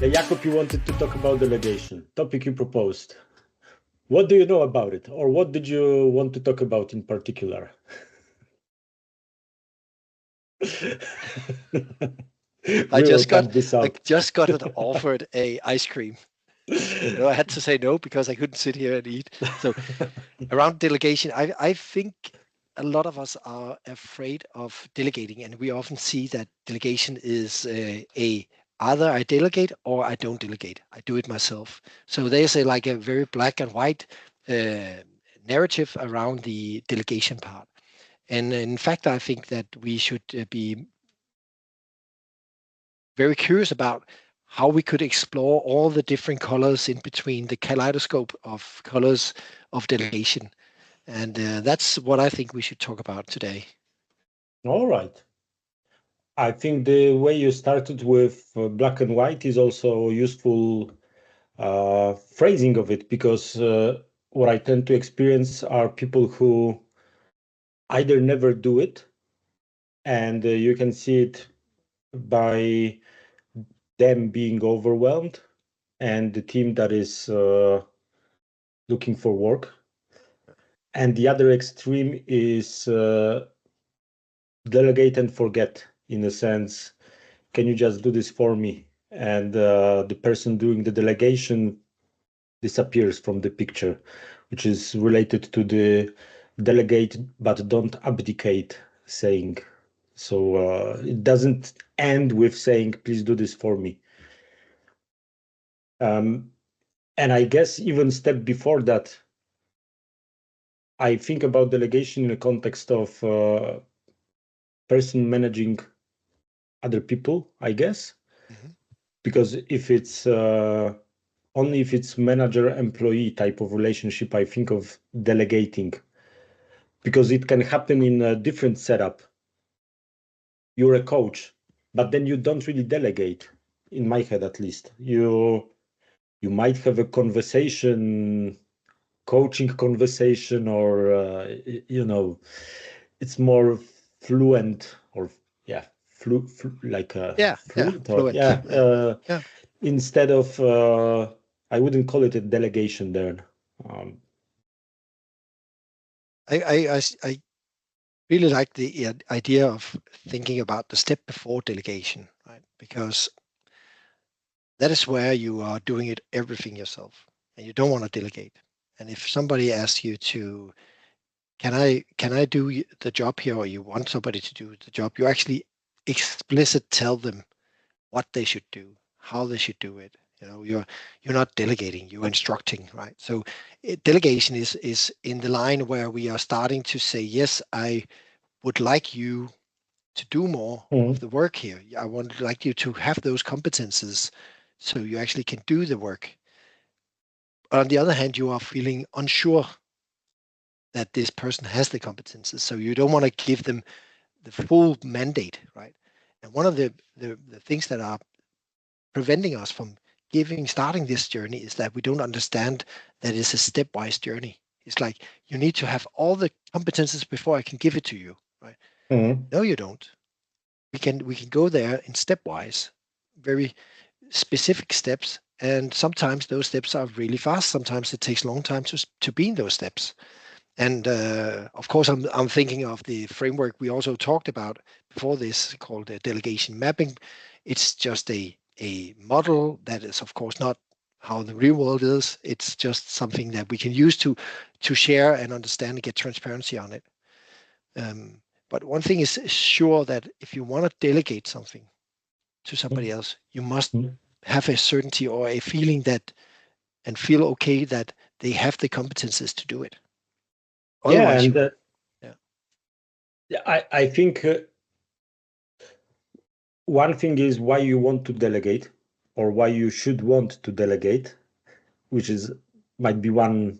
Jakob, you wanted to talk about delegation, topic you proposed. What do you know about it, or what did you want to talk about in particular? I We will just got cut this I out. just got it offered a ice cream. I had to say no because I couldn't sit here and eat. So around delegation, I think a lot of us are afraid of delegating, and we often see that delegation is a either I delegate or I don't delegate. I do it myself. So there's like a very black and white narrative around the delegation part. And in fact, I think that we should be very curious about how we could explore all the different colors in between the kaleidoscope of colors of delegation. And that's what I think we should talk about today. All right. I think the way you started with black and white is also useful phrasing of it, because what I tend to experience are people who either never do it, and you can see it by them being overwhelmed, and the team that is looking for work. And the other extreme is delegate and forget, in a sense. Can you just do this for me? And the person doing the delegation disappears from the picture, which is related to the delegate but don't abdicate saying. So it doesn't end with saying, please do this for me. And I guess even step before that, I think about delegation in the context of person managing other people, I guess, Mhm. because if it's only if it's manager-employee type of relationship, I think of delegating, because it can happen in a different setup. You're a coach, but then you don't really delegate, in my head at least. You might have a conversation, coaching conversation, or it's more fluent, or yeah, like Yeah, yeah, fluent, or fluent. yeah, Yeah. instead of I wouldn't call it a delegation there. Um, I really like the idea of thinking about the step before delegation, right? Because that is where you are doing it everything yourself, and you don't want to delegate. And if somebody asks you to, can I do the job here, or you want somebody to do the job, you actually explicit tell them what they should do, how they should do it. You're not delegating, you're instructing, right? So delegation is in the line where we are starting to say, yes, I would like you to do more of mhm. the work here. I would like you to have those competences so you actually can do the work. On the other hand, you are feeling unsure that this person has the competences, so you don't want to give them the full mandate, right? And one of the things that are preventing us from starting this journey is that we don't understand that it's a stepwise journey. It's like you need to have all the competences before I can give it to you, right? Mhm. No, you don't. We can go there in stepwise, very specific steps, and sometimes those steps are really fast. Sometimes it takes a long time to be in those steps. And of course, I'm thinking of the framework we also talked about before this called delegation mapping. It's just a model that is, of course, not how the real world is. It's just something that we can use to share and understand and get transparency on it. But one thing is sure, that if you want to delegate something to somebody else, you must Mhm. have a certainty or a feeling that and feel okay that they have the competences to do it. Yeah, Otherwise, and you, yeah. I think one thing is why you want to delegate, or why you should want to delegate, which is might be one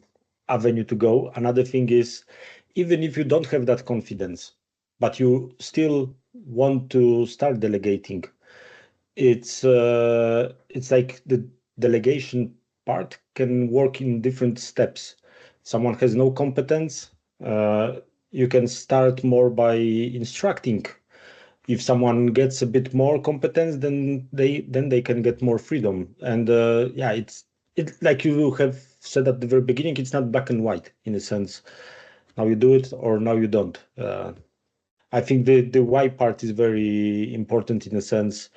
avenue to go. Another thing is, even if you don't have that confidence, but you still want to start delegating, it's like the delegation part can work in different steps. Someone has no competence, you can start more by instructing if someone gets a bit more competence, then they can get more freedom. And yeah, it's like you have said at the very beginning, it's not black and white in a sense. Now you do it or now you don't. I think the why part is very important in a sense.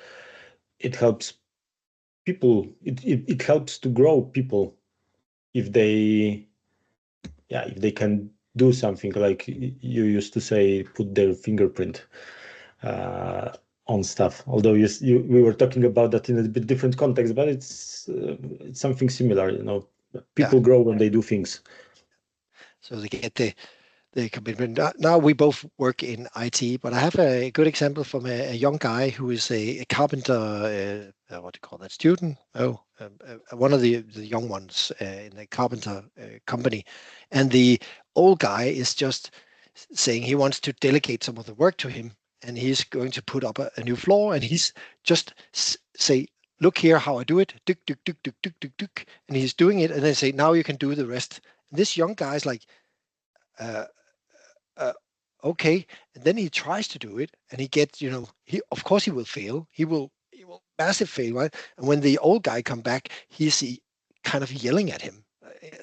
It helps people. It helps to grow people if they if they can do something like you used to say, put their fingerprint uh, on stuff. Although we were talking about that in a bit different context, but it's something similar. You know, Yeah. people grow when they do things. So they get the commitment. Now we both work in IT, but I have a good example from a young guy who is a carpenter, what do you call that, student? One of the young ones in the carpenter company. And the old guy is just saying he wants to delegate some of the work to him. And he's going to put up a new floor, and he's just say, look here how I do it, duk, duk, duk, duk, duk, duk, duk. And he's doing it, and then say, now you can do the rest. And this young guy is like, uh, uh, okay. And then he tries to do it, and he gets, he of course he will fail. He will massive fail, right? And when the old guy come back, kind of yelling at him.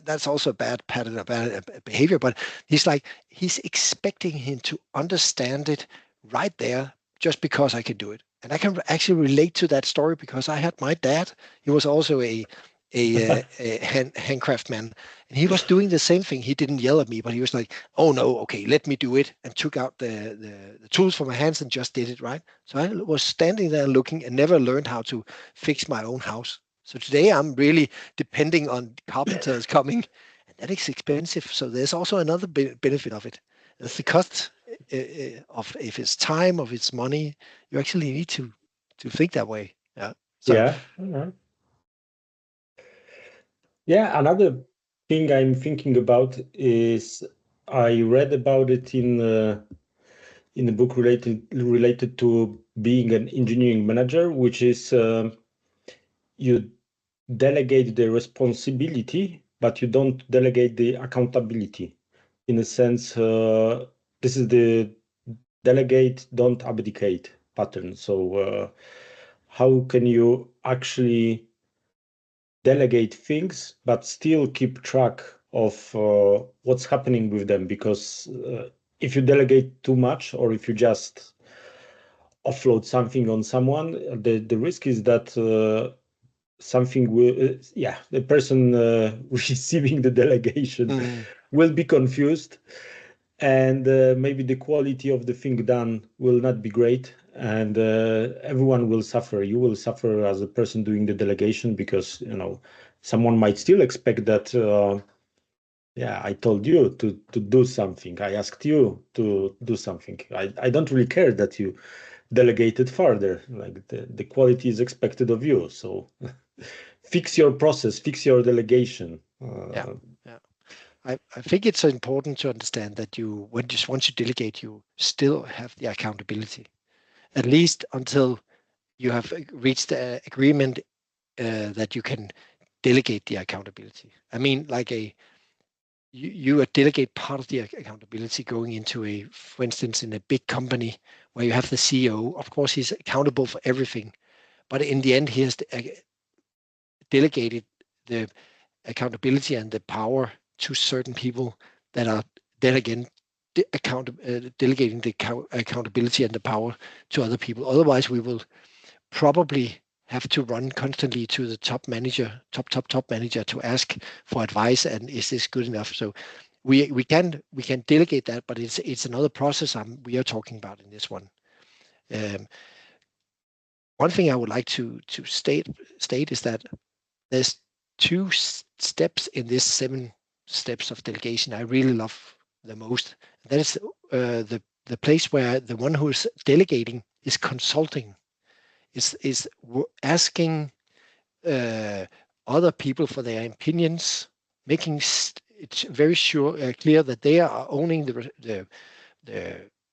That's also a bad pattern, a bad behavior. But he's expecting him to understand it right there, just because I can do it. And I can actually relate to that story because I had my dad. He was also a handcraft man, and he was doing the same thing. He didn't yell at me, but he was like, "Oh no, okay, let me do it," and took out the tools from my hands and just did it, right. So I was standing there looking and never learned how to fix my own house. So today I'm really depending on carpenters coming, and that is expensive. So there's also another benefit of it. It's the cost of if it's time, of it's money. You actually need to think that way. Yeah. So Yeah. Yeah, another thing I'm thinking about is I read about it in a book related to being an engineering manager, which is you delegate the responsibility, but you don't delegate the accountability. In a sense, this is the delegate, don't abdicate pattern. So, how can you actually delegate things, but still keep track of what's happening with them? Because if you delegate too much, or if you just offload something on someone, the risk is that something will, the person receiving the delegation mm, will be confused, and maybe the quality of the thing done will not be great, and everyone will suffer. You will suffer as a person doing the delegation, because someone might still expect that. Yeah, I told you to do something. I asked you to do something. I don't really care that you delegated further. Like the quality is expected of you. So fix your process, fix your delegation. yeah. Yeah. I think it's important to understand that once you delegate, you still have the accountability, at least until you have reached an agreement that you can delegate the accountability. I mean, like you delegate part of the accountability going into for instance, in a big company where you have the CEO. Of course, he's accountable for everything, but in the end, he has delegated the accountability and the power to certain people that are then again delegating the accountability and the power to other people. Otherwise, we will probably have to run constantly to the top manager, top manager, to ask for advice, and is this good enough? So we can delegate that, but it's another process we are talking about in this one. Um, One thing I would like to state is that there's two steps in this 7 steps of delegation I really love the most. That is the place where the one who is delegating is consulting, is asking other people for their opinions, making it very clear that they are owning the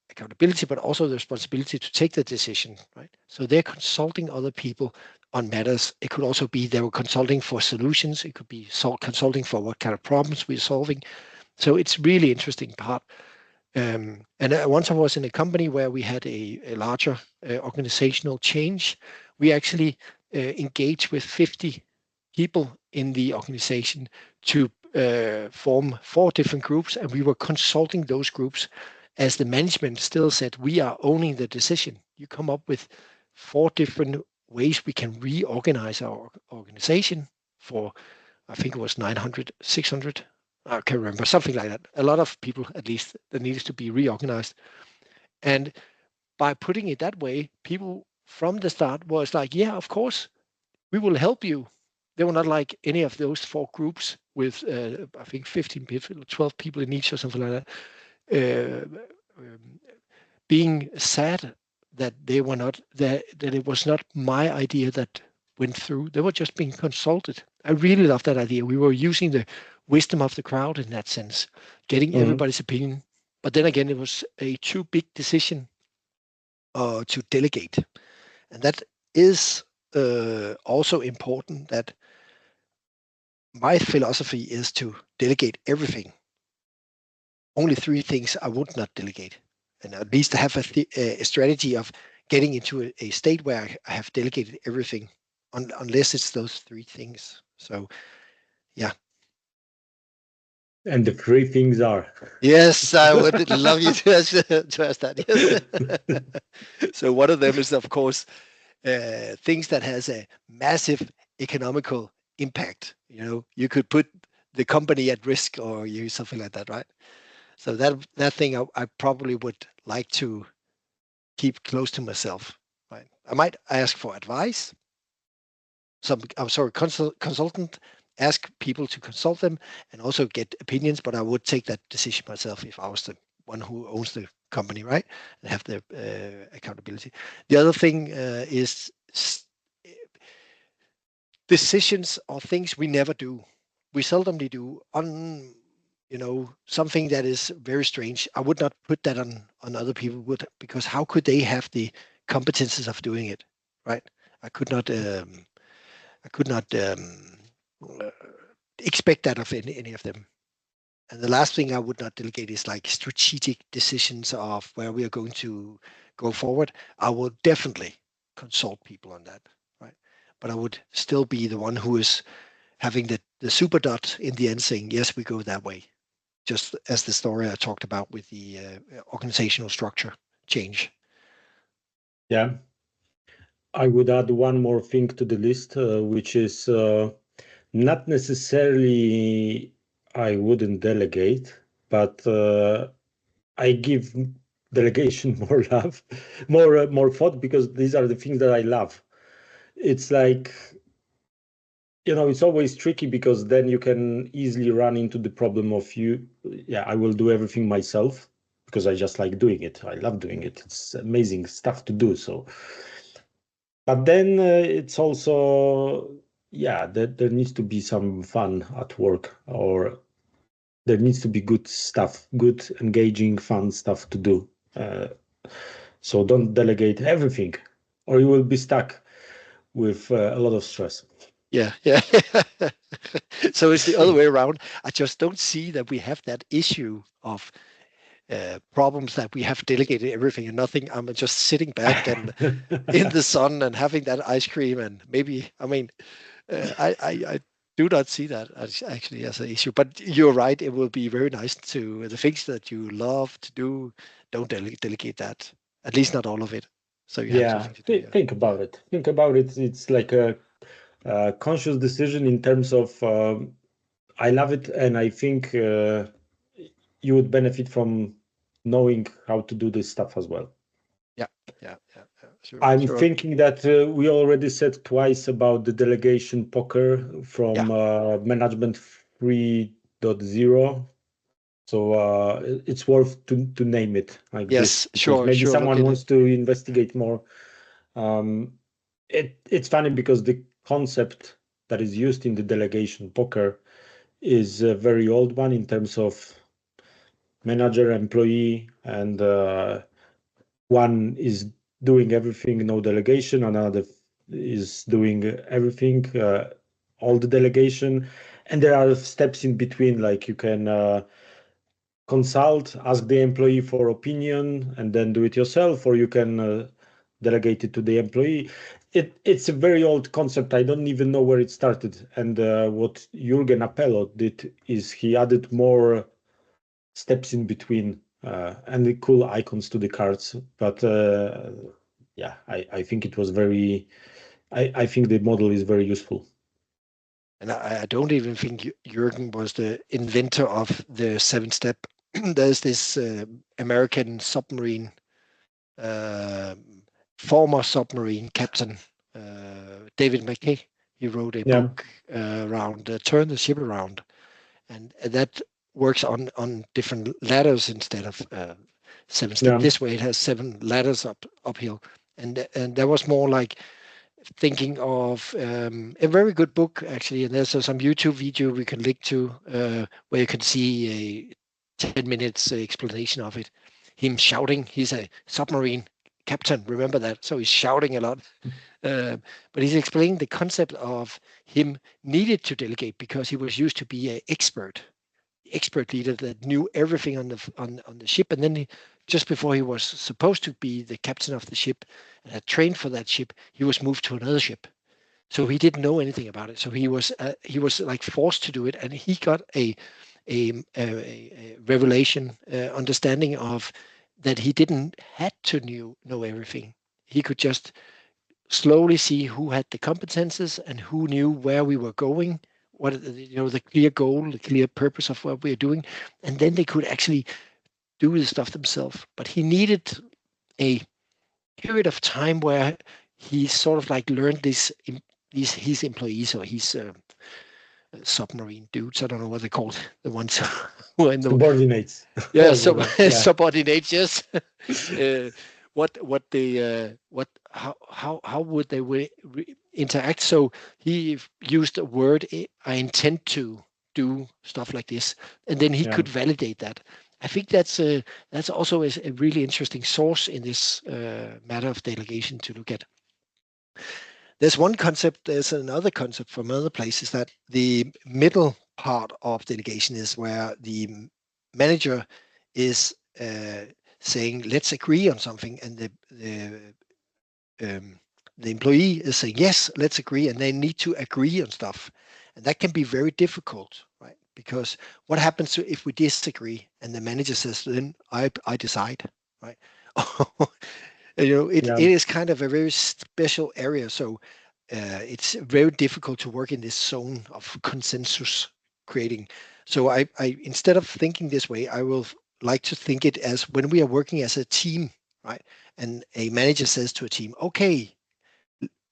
accountability, but also the responsibility to take the decision, right? So they're consulting other people on matters. It could also be they were consulting for solutions. It could be consulting for what kind of problems we're solving. So it's really interesting part. And once I was in a company where we had a larger organizational change, we actually engaged with 50 people in the organization to form 4 different groups, and we were consulting those groups as the management still said, we are owning the decision. You come up with 4 different ways we can reorganize our organization for, I think it was 900, 600. I can't remember, something like that. A lot of people, at least, that needs to be reorganized. And by putting it that way, people from the start was like, yeah, of course, we will help you. They were not like any of those 4 groups with, I think, 15 people, 12 people in each or something like that, um, being sad that they were not, that it was not my idea that went through. They were just being consulted. I really love that idea. We were using the wisdom of the crowd in that sense, getting Mhm. everybody's opinion. But then again, it was a too big decision to delegate. And that is also important, that my philosophy is to delegate everything. Only 3 things I would not delegate. And at least I have a strategy of getting into a state where I have delegated everything, unless it's those 3 things. So, yeah. And the 3 things are. Yes, I would love you to ask that. Yes. So one of them is, of course, things that has a massive economical impact. You know, you could put the company at risk, or you something like that, right? So that thing I probably would like to keep close to myself. Right? I might ask for advice. I'm sorry, consultant. Ask people to consult them and also get opinions, but I would take that decision myself if I was the one who owns the company, right? And have the accountability. The other thing is decisions or things we never do. We seldomly do on, something that is very strange. I would not put that on other people, would, because how could they have the competences of doing it, right? I could not uh, expect that of any of them. And the last thing I would not delegate is like strategic decisions of where we are going to go forward. I will definitely consult people on that, right? But I would still be the one who is having the super dot in the end saying, yes, we go that way. Just as the story I talked about with the organizational structure change. Yeah. I would add one more thing to the list, which is not necessarily I wouldn't delegate, but I give delegation more love, more thought, because these are the things that I love. It's like, it's always tricky, because then you can easily run into the problem of yeah, I will do everything myself because I just like doing it. I love doing it. It's amazing stuff to do. So, but then it's also, yeah, there needs to be some fun at work, or there needs to be good stuff, good, engaging, fun stuff to do. Uh, so don't delegate everything, or you will be stuck with a lot of stress. Yeah, yeah. So it's the other way around. I just don't see that we have that issue of problems that we have delegated everything and nothing. I'm just sitting back and in the sun and having that ice cream, and maybe, I mean, I do not see that as actually as an issue. But you're right. It will be very nice to the things that you love to do. Don't delegate that. At least not all of it. So you have Yeah, something to do. Yeah. think about it. Think about it. It's like a conscious decision in terms of I love it, and I think you would benefit from knowing how to do this stuff as well. Yeah. Yeah. Yeah. Yeah. Sure. I'm Sure. thinking that we already said twice about the delegation poker Yeah. from Management 3.0. So it's worth to name it like this, Yes. because Sure. maybe Sure. Look someone at it. wants to investigate more. Um, it's funny because the concept that is used in the delegation poker is a very old one in terms of manager, employee, and one is doing everything, no delegation, another is doing everything, all the delegation, and there are steps in between, like you can consult, ask the employee for opinion, and then do it yourself, or you can delegate it to the employee. It's a very old concept. I don't even know where it started. And what Jürgen Appelo did is he added more steps in between and the cool icons to the cards. But yeah, I think it was very, I think the model is very useful. And I don't even think Jürgen was the inventor of the 7-step. There's this American submarine, former submarine captain, David McKay. He wrote a Yeah, book around Turn the Ship Around, and that works on different ladders instead of 7-step. yeah, This way, it has 7 ladders uphill, and that was more like thinking of a very good book actually, and there's some YouTube video we can link to where you can see a 10 minutes explanation of it. Him shouting. He's a submarine captain, remember that? So he's shouting a lot. But he's explaining the concept of him needed to delegate because he was used to be an expert leader that knew everything on the ship, and then just before he was supposed to be the captain of the ship and had trained for that ship, he was moved to another ship, so he didn't know anything about it. So he was like forced to do it, and he got a revelation understanding of that he didn't had to know everything. He could just slowly see who had the competences and who knew where we were going, what the clear goal, the clear purpose of what we're doing, and then they could actually do the stuff themselves. But he needed a period of time where he sort of like learned his employees or his submarine dudes. I don't know what they called the ones who are in the subordinates. yeah, Yeah. subordinates. Yes. What how would they interact? So he used a word. I intend to do stuff like this, and then he Yeah. could validate that. I think that's also a really interesting source in this matter of delegation to look at. There's one concept. There's another concept from other places that the middle part of delegation is where the manager is saying, "Let's agree on something," and the employee is saying, "Yes, let's agree," and they need to agree on stuff, and that can be very difficult, right? Because what happens if we disagree and the manager says, "Then I decide," right? It Yeah. is kind of a very special area, so it's very difficult to work in this zone of consensus creating. So I instead of thinking this way, I will like to think it as when we are working as a team, right? And a manager says to a team, "Okay,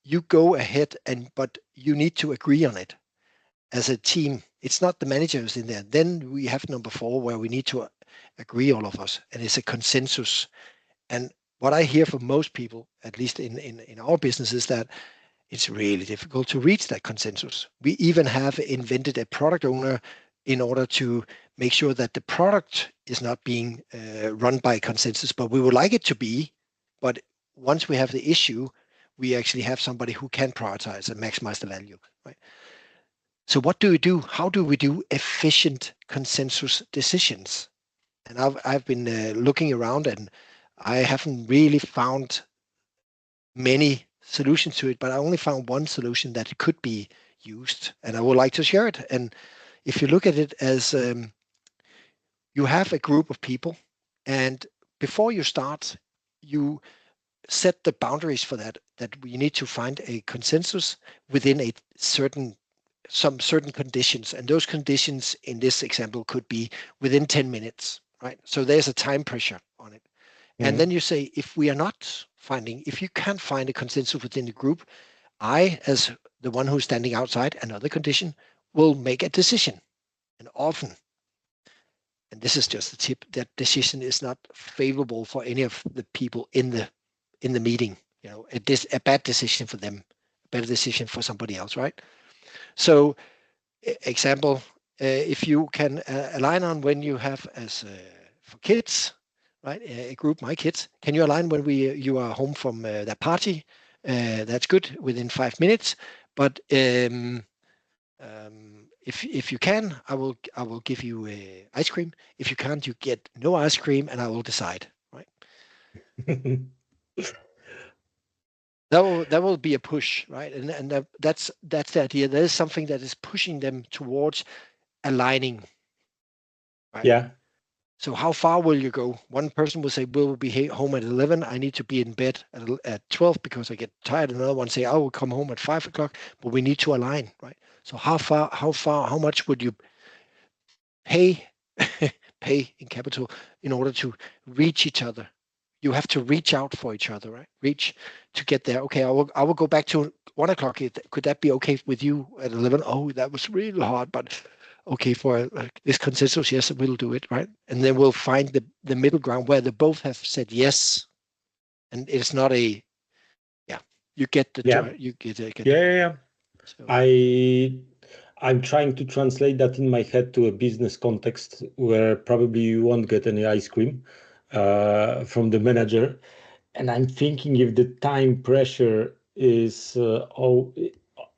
you go ahead, but you need to agree on it as a team." It's not the manager who's in there. Then we have number 4 where we need to agree, all of us, and it's a consensus. And what I hear from most people, at least in our business, is that it's really difficult to reach that consensus. We even have invented a product owner in order to make sure that the product is not being run by consensus, but we would like it to be. But once we have the issue, we actually have somebody who can prioritize and maximize the value, right? So what do we do? How do we do efficient consensus decisions? And I've been looking around, and I haven't really found many solutions to it, but I only found one solution that could be used, and I would like to share it. And if you look at it as you have a group of people, and before you start, you set the boundaries for that we need to find a consensus within some certain conditions, and those conditions in this example could be within 10 minutes, right? So there's a time pressure on it. And then you say, if you can't find a consensus within the group, I, as the one who's standing outside, another condition, will make a decision. And often, and this is just a tip, that decision is not favorable for any of the people in the meeting. A bad decision for them, a better decision for somebody else, right? So, example, if you can align on when you have as for kids, right? A group, my kids, can you align when you are home from that party? That's good within 5 minutes. But if you can, I will give you ice cream. If you can't, you get no ice cream, and I will decide. Right? That will be a push, right? And that's the idea. There is something that is pushing them towards aligning, right? Yeah. So how far will you go? One person will say, "We'll be home at 11. I need to be in bed at 12 because I get tired." Another one say, "I will come home at 5 o'clock." But we need to align, right? So how much would you pay pay in capital in order to reach each other? You have to reach out for each other, right? Reach to get there. Okay, I will go back to 1 o'clock. Could that be okay with you at 11? Oh, that was really hard, but okay for this consensus. Yes, we'll do it, right? And then we'll find the middle ground where they both have said yes, and it's not a yeah. You get the Yeah. you get the Yeah. point. Yeah. So I'm trying to translate that in my head to a business context where probably you won't get any ice cream from the manager. And I'm thinking if the time pressure is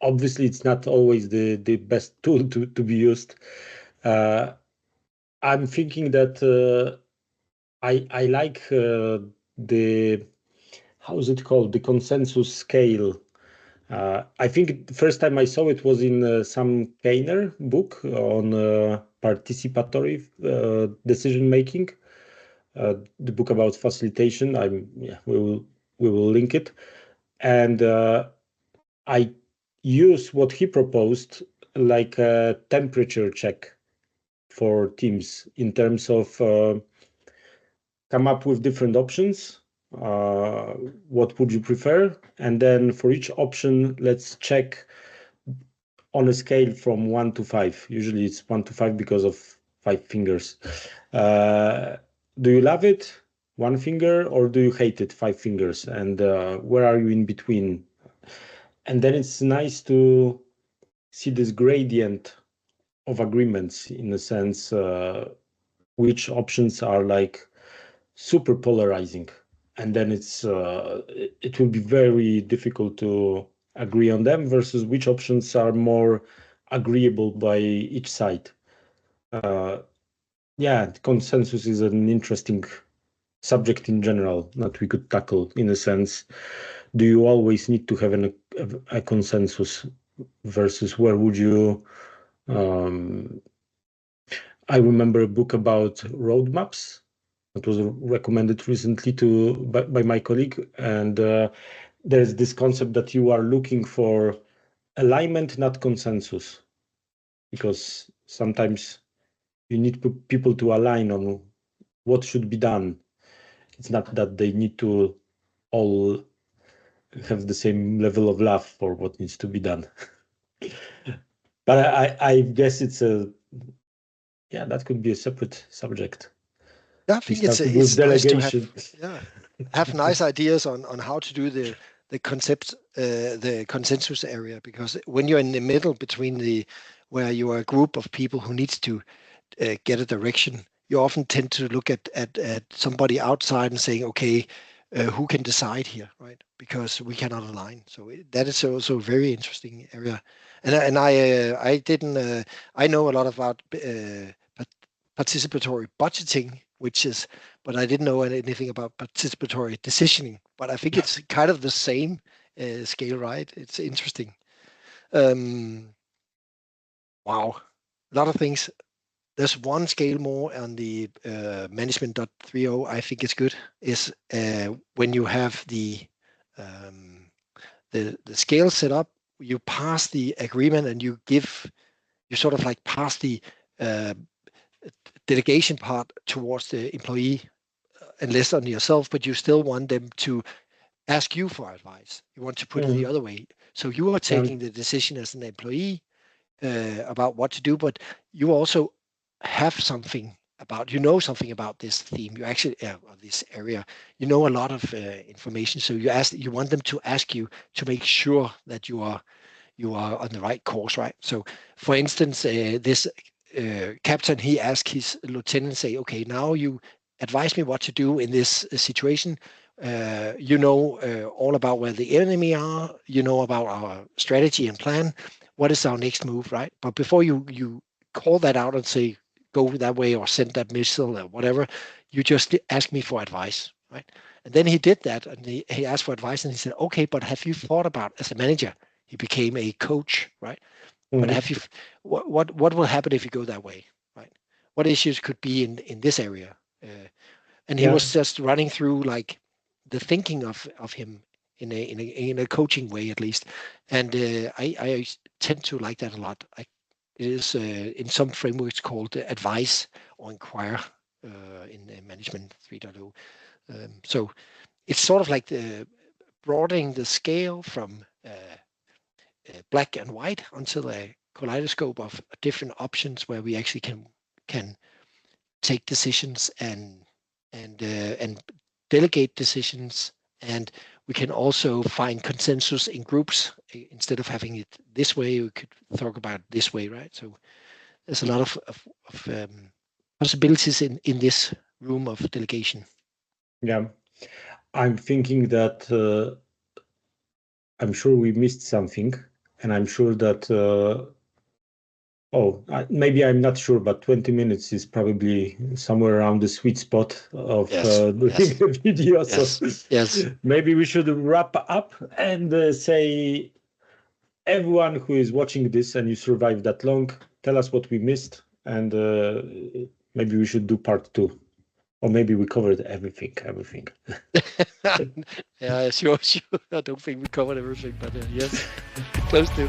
obviously it's not always the best tool to be used. Uh, I'm thinking that I like the how is it called, the consensus scale. I think the first time I saw it was in some Kainer book on participatory decision making. The book about facilitation. We will link it, and I use what he proposed like a temperature check for teams in terms of come up with different options. Uh, what would you prefer? And then for each option, let's check on a scale from 1 to 5. Usually it's 1 to 5 because of 5 fingers. Uh, do you love it? 1 finger, or do you hate it? 5 fingers. And where are you in between? And then it's nice to see this gradient of agreements in a sense, which options are like super polarizing. And then it will be very difficult to agree on them versus which options are more agreeable by each side. Uh, yeah, consensus is an interesting subject in general that we could tackle in a sense. Do you always need to have a consensus versus where would you? Um, I remember a book about roadmaps that was recommended recently by my colleague, and there's this concept that you are looking for alignment, not consensus, because sometimes you need people to align on what should be done. It's not that they need to all have the same level of love for what needs to be done. But I guess yeah, that could be a separate subject. yeah, I We think started with it's nice to have delegation. yeah have nice ideas on how to do the concept the consensus area, because when you're in the middle between the where you are a group of people who needs to get a direction, you often tend to look at somebody outside and saying, okay, who can decide here, right? Because we cannot align. So that is also a very interesting area. And I didn't I know a lot about participatory budgeting, which is, but I didn't know anything about participatory decisioning. But I think it's kind of the same scale, right? It's interesting. Um, wow, a lot of things. There's one scale more on the management 3.0 I think is good, is when you have um, the scale set up, you pass the agreement and you sort of like pass the uh, delegation part towards the employee and less on yourself, but you still want them to ask you for advice. You want to put it the Mm, other way. So you are yeah. taking the decision as an employee about what to do, but you also have something about something about this theme. You actually this area. You know a lot of information, so you want them to ask you to make sure that you are on the right course, right? So, for instance, this captain, he asked his lieutenant, say, okay, now you advise me what to do in this situation. You know all about where the enemy are. You know about our strategy and plan. what is our next move, right? But before you call that out and say go that way or send that missile or whatever, you just ask me for advice, right? And then he did that, and he asked for advice, and he said, okay, but have you thought about, as a manager, he became a coach, right? But Mm. have you, what will happen if you go that way, right? What issues could be in this area? And he Yeah. was just running through like the thinking of him in a coaching way, at least. And I tend to like that a lot. It is in some frameworks called advise or inquire in management 3.0. So it's sort of like the broadening the scale from black and white until a kaleidoscope of different options where we actually can take decisions and delegate decisions, and we can also find consensus in groups. Instead of having it this way, we could talk about it this way, right? So there's a lot of possibilities in this room of delegation. Yeah. I'm thinking that I'm sure we missed something, and I'm sure that maybe I'm not sure, but 20 minutes is probably somewhere around the sweet spot of Yes, doing yes, a video. So yes, yes. maybe we should wrap up and say, everyone who is watching this and you survived that long, tell us what we missed, and maybe we should do part two. Or maybe we covered everything, everything. Yeah, sure, sure. I don't think we covered everything, but yes, close to.